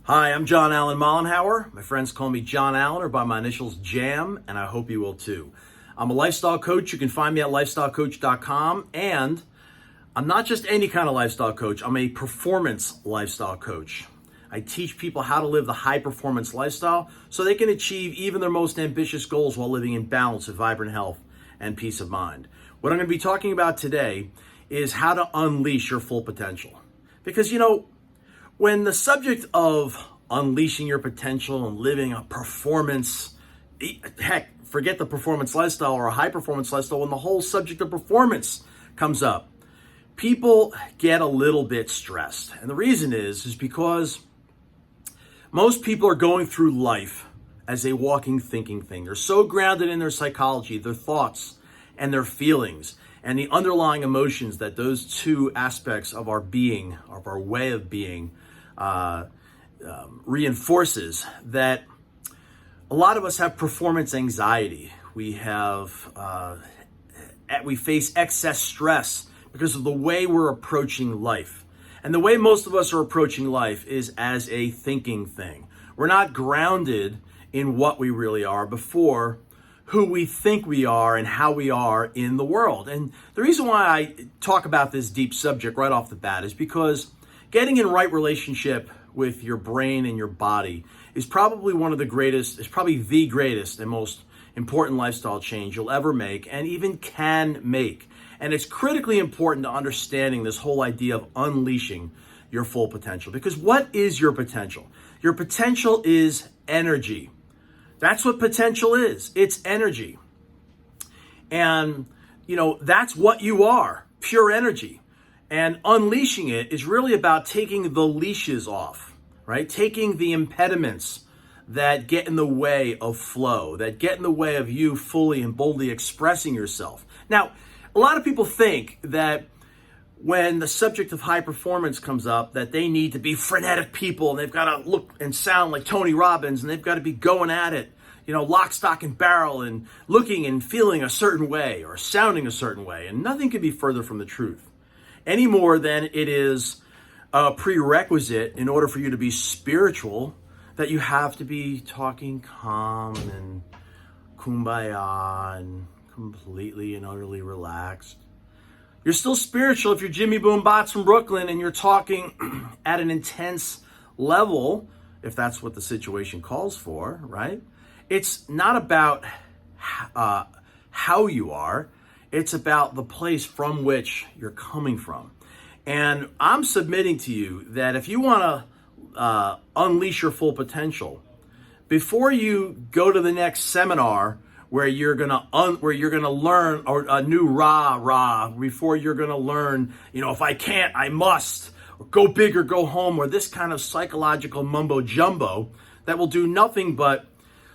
Hi, I'm John Allen Mollenhauer. My friends call me John Allen or by my initials JAM, and I hope you will too. I'm a lifestyle coach. You can find me at lifestylecoach.com, and I'm not just any kind of lifestyle coach. I'm a performance lifestyle coach. I teach people how to live the high performance lifestyle so they can achieve even their most ambitious goals while living in balance with vibrant health and peace of mind. What I'm going to be talking about today is how to unleash your full potential. Because, when the subject of unleashing your potential and living a performance, forget the performance lifestyle or a high performance lifestyle, when the whole subject of performance comes up, people get a little bit stressed. And the reason is because most people are going through life as a walking, thinking thing. They're so grounded in their psychology, their thoughts, and their feelings, and the underlying emotions that those two aspects of our being, of our way of being, reinforces that a lot of us have performance anxiety. We face excess stress because of the way we're approaching life. And the way most of us are approaching life is as a thinking thing. We're not grounded in what we really are before who we think we are and how we are in the world. And the reason why I talk about this deep subject right off the bat is because getting in right relationship with your brain and your body is probably the greatest and most important lifestyle change you'll ever make and even can make. And it's critically important to understanding this whole idea of unleashing your full potential. Because what is your potential? Your potential is energy. That's what potential is. It's energy. And, that's what you are, pure energy. And unleashing it is really about taking the leashes off, right? Taking the impediments that get in the way of flow, that get in the way of you fully and boldly expressing yourself. Now, a lot of people think that when the subject of high performance comes up, that they need to be frenetic people and they've got to look and sound like Tony Robbins and they've got to be going at it, lock, stock, and barrel and looking and feeling a certain way or sounding a certain way. And nothing could be further from the truth. Any more than it is a prerequisite in order for you to be spiritual that you have to be talking calm and kumbaya and completely and utterly relaxed. You're still spiritual if you're Jimmy Boom Bots from Brooklyn and you're talking at an intense level, if that's what the situation calls for, right? It's not about how you are. It's about the place from which you're coming from. And I'm submitting to you that if you want to unleash your full potential, before you go to the next seminar where you're gonna learn or a new rah, before you're gonna learn, if I can't, I must, or go big or go home, or this kind of psychological mumbo jumbo that will do nothing but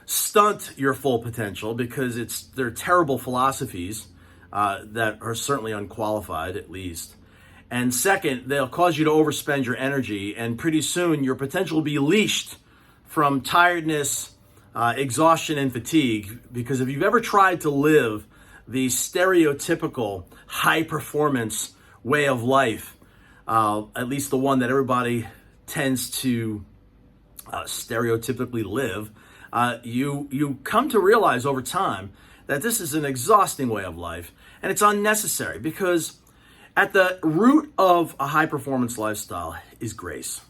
stunt your full potential because they're terrible philosophies. That are certainly unqualified, at least. And second, they'll cause you to overspend your energy, and pretty soon your potential will be leashed from tiredness, exhaustion, and fatigue. Because if you've ever tried to live the stereotypical high-performance way of life, at least the one that everybody tends to stereotypically live, you come to realize over time that this is an exhausting way of life, and it's unnecessary because at the root of a high performance lifestyle is grace.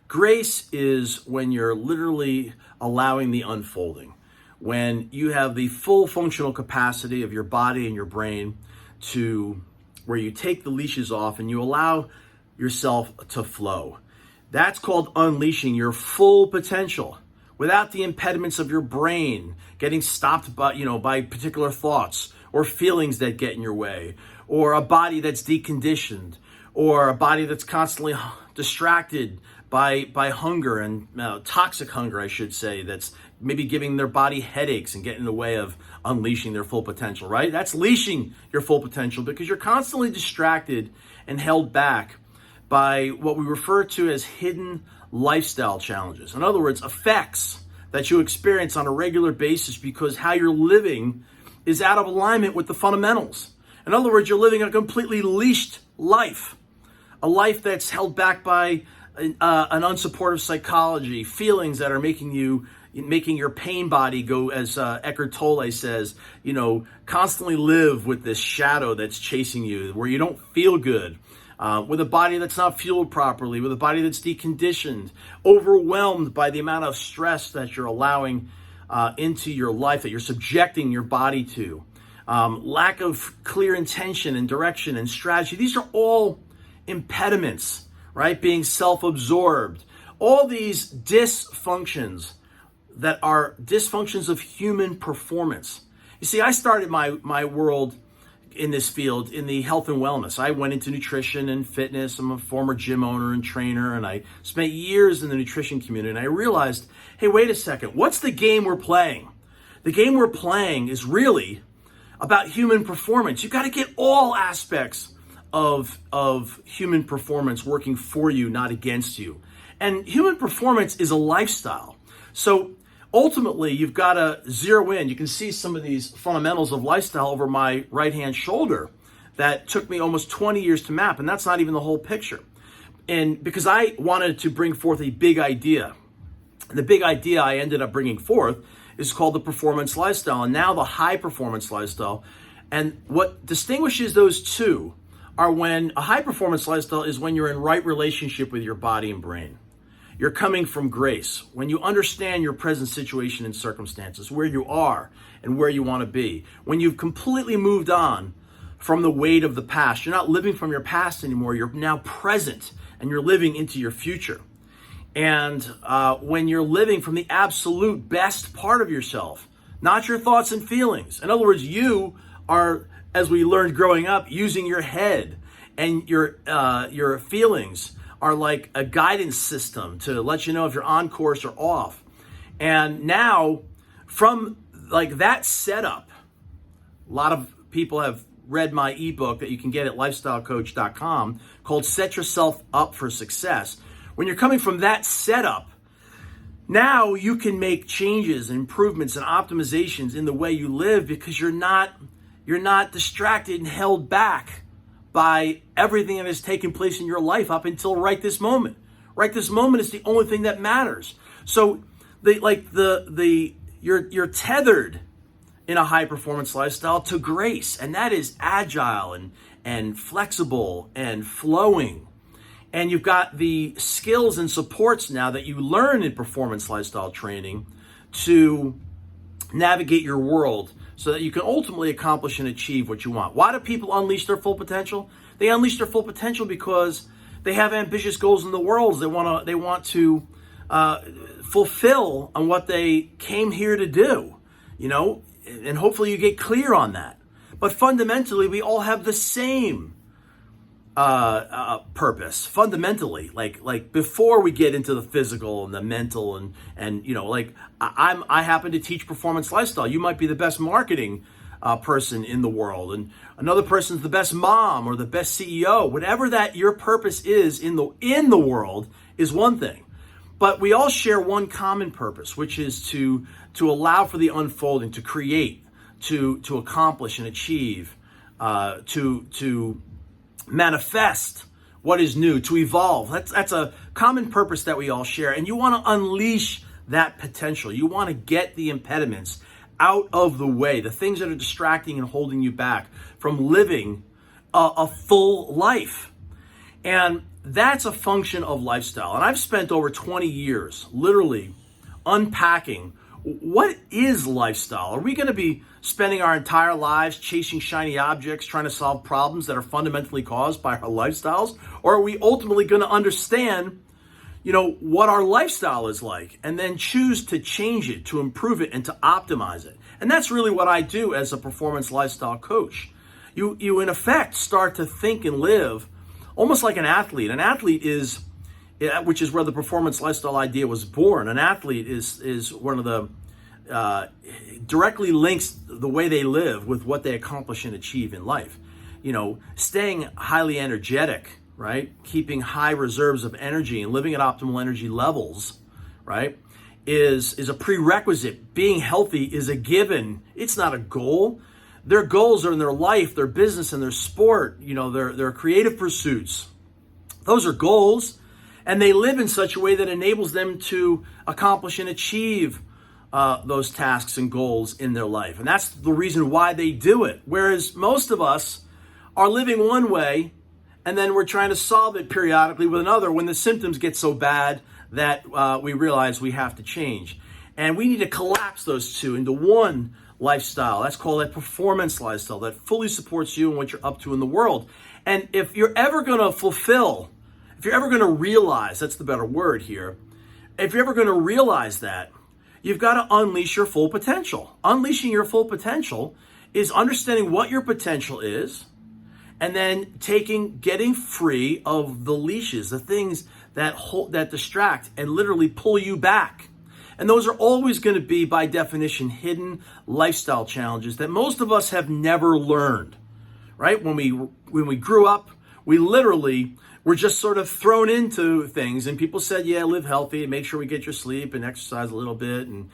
Grace is when you're literally allowing the unfolding, when you have the full functional capacity of your body and your brain to where you take the leashes off and you allow yourself to flow. That's called unleashing your full potential, without the impediments of your brain getting stopped by particular thoughts or feelings that get in your way, or a body that's deconditioned, or a body that's constantly distracted by hunger and toxic hunger, I should say, that's maybe giving their body headaches and getting in the way of unleashing their full potential, right? That's leashing your full potential because you're constantly distracted and held back by what we refer to as hidden lifestyle challenges. In other words, effects that you experience on a regular basis because how you're living is out of alignment with the fundamentals. In other words, you're living a completely leashed life, a life that's held back by an unsupportive psychology, feelings that are making your pain body go, as Eckhart Tolle says, constantly live with this shadow that's chasing you, where you don't feel good, with a body that's not fueled properly, with a body that's deconditioned, overwhelmed by the amount of stress that you're allowing into your life, that you're subjecting your body to, lack of clear intention and direction and strategy. These are all impediments, right? Being self-absorbed, all these dysfunctions that are dysfunctions of human performance. You see, I started my world in this field in the health and wellness. I went into nutrition and fitness. I'm a former gym owner and trainer, and I spent years in the nutrition community, and I realized, hey, wait a second, what's the game we're playing? The game we're playing is really about human performance. You've got to get all aspects of human performance working for you, not against you. And human performance is a lifestyle. So ultimately, you've got to zero in. You can see some of these fundamentals of lifestyle over my right-hand shoulder that took me almost 20 years to map, and that's not even the whole picture. And because I wanted to bring forth a big idea, the big idea I ended up bringing forth is called the performance lifestyle, and now the high performance lifestyle. And what distinguishes those two are when a high performance lifestyle is when you're in right relationship with your body and brain. You're coming from grace, when you understand your present situation and circumstances, where you are and where you want to be. When you've completely moved on from the weight of the past. You're not living from your past anymore. You're now present and you're living into your future. And when you're living from the absolute best part of yourself, not your thoughts and feelings. In other words, you are, as we learned growing up, using your head, and your feelings are like a guidance system to let you know if you're on course or off. And now, from like that setup, a lot of people have read my ebook that you can get at lifestylecoach.com called Set Yourself Up for Success. When you're coming from that setup, now you can make changes and improvements and optimizations in the way you live, because you're not distracted and held back by everything that has taken place in your life up until right this moment. Right this moment is the only thing that matters. So you're tethered in a high performance lifestyle to grace, and that is agile and flexible and flowing. And you've got the skills and supports now that you learn in performance lifestyle training to navigate your world so that you can ultimately accomplish and achieve what you want. Why do people unleash their full potential? They unleash their full potential because they have ambitious goals in the world. They want to fulfill on what they came here to do, and hopefully you get clear on that. But fundamentally, we all have the same purpose. Fundamentally, like before we get into the physical and the mental and I happen to teach performance lifestyle. You might be the best marketing person in the world, and another person's the best mom or the best CEO. Whatever that your purpose is in the world is one thing, but we all share one common purpose, which is to allow for the unfolding, to create, to accomplish and achieve, to manifest what is new, to evolve. That's a common purpose that we all share, and you want to unleash that potential. You want to get the impediments out of the way, the things that are distracting and holding you back from living a full life. And that's a function of lifestyle. And I've spent over 20 years literally unpacking what is lifestyle. Are we going to be spending our entire lives chasing shiny objects, trying to solve problems that are fundamentally caused by our lifestyles? Or are we ultimately going to understand, what our lifestyle is like, and then choose to change it, to improve it, and to optimize it? And that's really what I do as a performance lifestyle coach. You in effect start to think and live almost like an athlete. An athlete is, which is where the performance lifestyle idea was born. An athlete is one of the directly links the way they live with what they accomplish and achieve in life. Staying highly energetic, right? Keeping high reserves of energy and living at optimal energy levels, right? Is a prerequisite. Being healthy is a given. It's not a goal. Their goals are in their life, their business, and their sport, their creative pursuits. Those are goals. And they live in such a way that enables them to accomplish and achieve those tasks and goals in their life. And that's the reason why they do it. Whereas most of us are living one way, and then we're trying to solve it periodically with another when the symptoms get so bad that we realize we have to change. And we need to collapse those two into one lifestyle. That's called a performance lifestyle that fully supports you and what you're up to in the world. And if you're ever going to if you're ever going to realize, that's the better word here, if you're ever going to realize that, you've got to unleash your full potential. Unleashing your full potential is understanding what your potential is, and then getting free of the leashes, the things that distract and literally pull you back. And those are always going to be, by definition, hidden lifestyle challenges that most of us have never learned, right? When we grew up, we literally were just sort of thrown into things, and people said, yeah, live healthy and make sure we get your sleep and exercise a little bit and,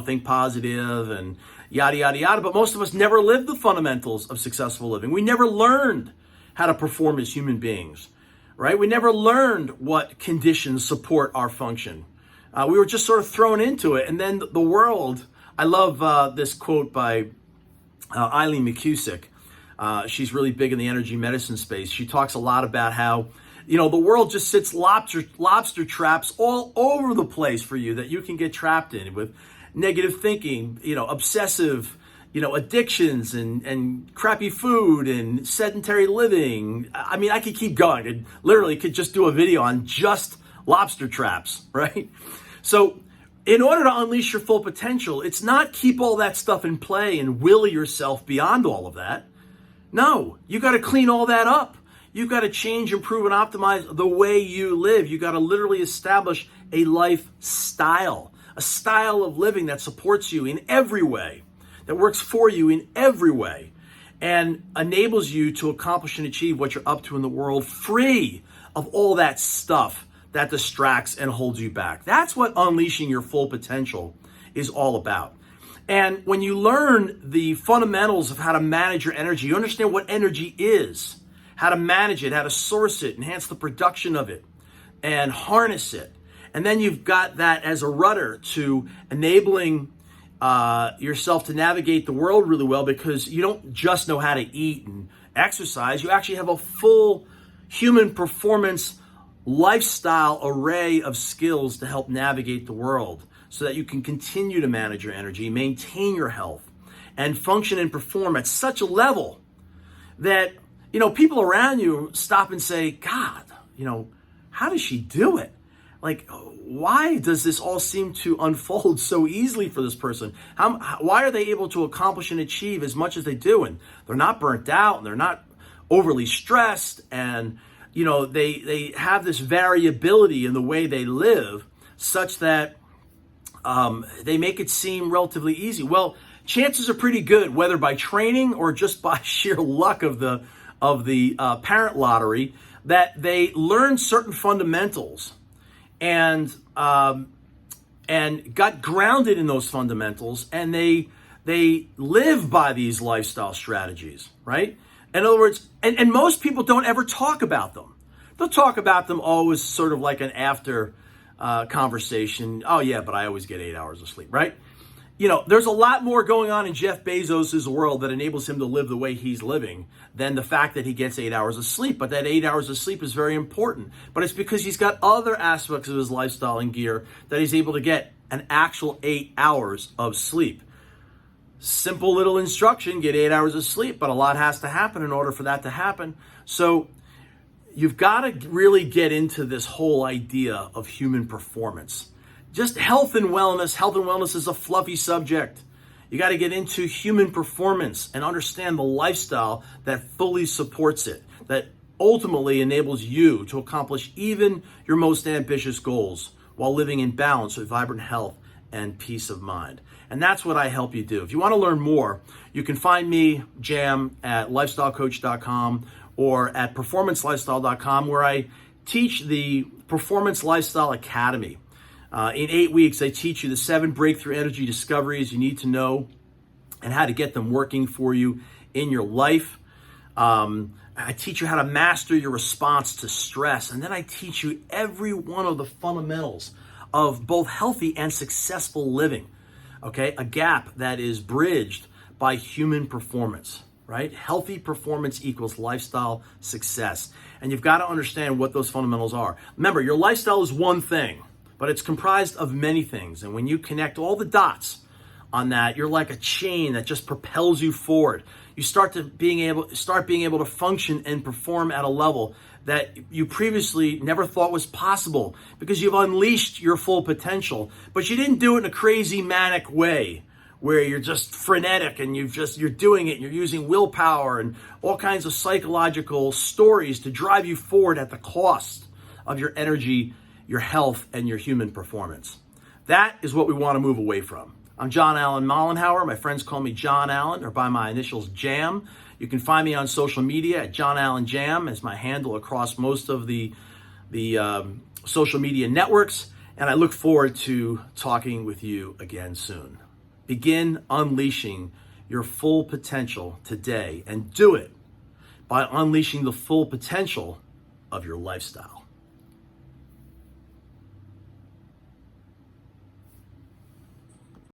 think positive and yada, yada, yada. But most of us never lived the fundamentals of successful living. We never learned how to perform as human beings, right? We never learned what conditions support our function. We were just sort of thrown into it. And then the world, I love this quote by Eileen McCusick. She's really big in the energy medicine space. She talks a lot about how, the world just sits lobster traps all over the place for you that you can get trapped in with negative thinking, obsessive, addictions and crappy food and sedentary living. I mean, I could keep going. I literally could just do a video on just lobster traps, right? So in order to unleash your full potential, it's not keep all that stuff in play and will yourself beyond all of that. No, you got to clean all that up. You've got to change, improve, and optimize the way you live. You got to literally establish a lifestyle, a style of living that supports you in every way, that works for you in every way, and enables you to accomplish and achieve what you're up to in the world, free of all that stuff that distracts and holds you back. That's what unleashing your full potential is all about. And when you learn the fundamentals of how to manage your energy, you understand what energy is, how to manage it, how to source it, enhance the production of it, and harness it. And then you've got that as a rudder to enabling yourself to navigate the world really well, because you don't just know how to eat and exercise. You actually have a full human performance lifestyle array of skills to help navigate the world so that you can continue to manage your energy, maintain your health, and function and perform at such a level that, people around you stop and say, God, how does she do it? Like, why does this all seem to unfold so easily for this person? Why are they able to accomplish and achieve as much as they do? And they're not burnt out, and they're not overly stressed, and they have this variability in the way they live such that they make it seem relatively easy. Well, chances are pretty good, whether by training or just by sheer luck of the parent lottery, that they learn certain fundamentals and got grounded in those fundamentals, and they live by these lifestyle strategies, right? In other words, and most people don't ever talk about them. They'll talk about them always sort of like an after conversation. Oh yeah, but I always get 8 hours of sleep, right? There's a lot more going on in Jeff Bezos' world that enables him to live the way he's living than the fact that he gets 8 hours of sleep. But that 8 hours of sleep is very important. But it's because he's got other aspects of his lifestyle and gear that he's able to get an actual 8 hours of sleep. Simple little instruction, get 8 hours of sleep, but a lot has to happen in order for that to happen. So you've got to really get into this whole idea of human performance. Just health and wellness. Health and wellness is a fluffy subject. You got to get into human performance and understand the lifestyle that fully supports it, that ultimately enables you to accomplish even your most ambitious goals while living in balance with vibrant health and peace of mind. And that's what I help you do. If you want to learn more, you can find me, Jam, at lifestylecoach.com or at performancelifestyle.com, where I teach the Performance Lifestyle Academy. In 8 weeks, I teach you the 7 breakthrough energy discoveries you need to know and how to get them working for you in your life. I teach you how to master your response to stress. And then I teach you every one of the fundamentals of both healthy and successful living. Okay, a gap that is bridged by human performance, right? Healthy performance equals lifestyle success. And you've got to understand what those fundamentals are. Remember, your lifestyle is one thing, but it's comprised of many things. And when you connect all the dots on that, you're like a chain that just propels you forward. You start being able to function and perform at a level that you previously never thought was possible because you've unleashed your full potential, but you didn't do it in a crazy manic way where you're just frenetic and you're doing it and you're using willpower and all kinds of psychological stories to drive you forward at the cost of your energy, your health, and your human performance. That is what we want to move away from. I'm John Allen Mollenhauer. My friends call me John Allen, or by my initials, Jam. You can find me on social media at John Allen Jam as my handle across most of the social media networks. And I look forward to talking with you again soon. Begin unleashing your full potential today, and do it by unleashing the full potential of your lifestyle.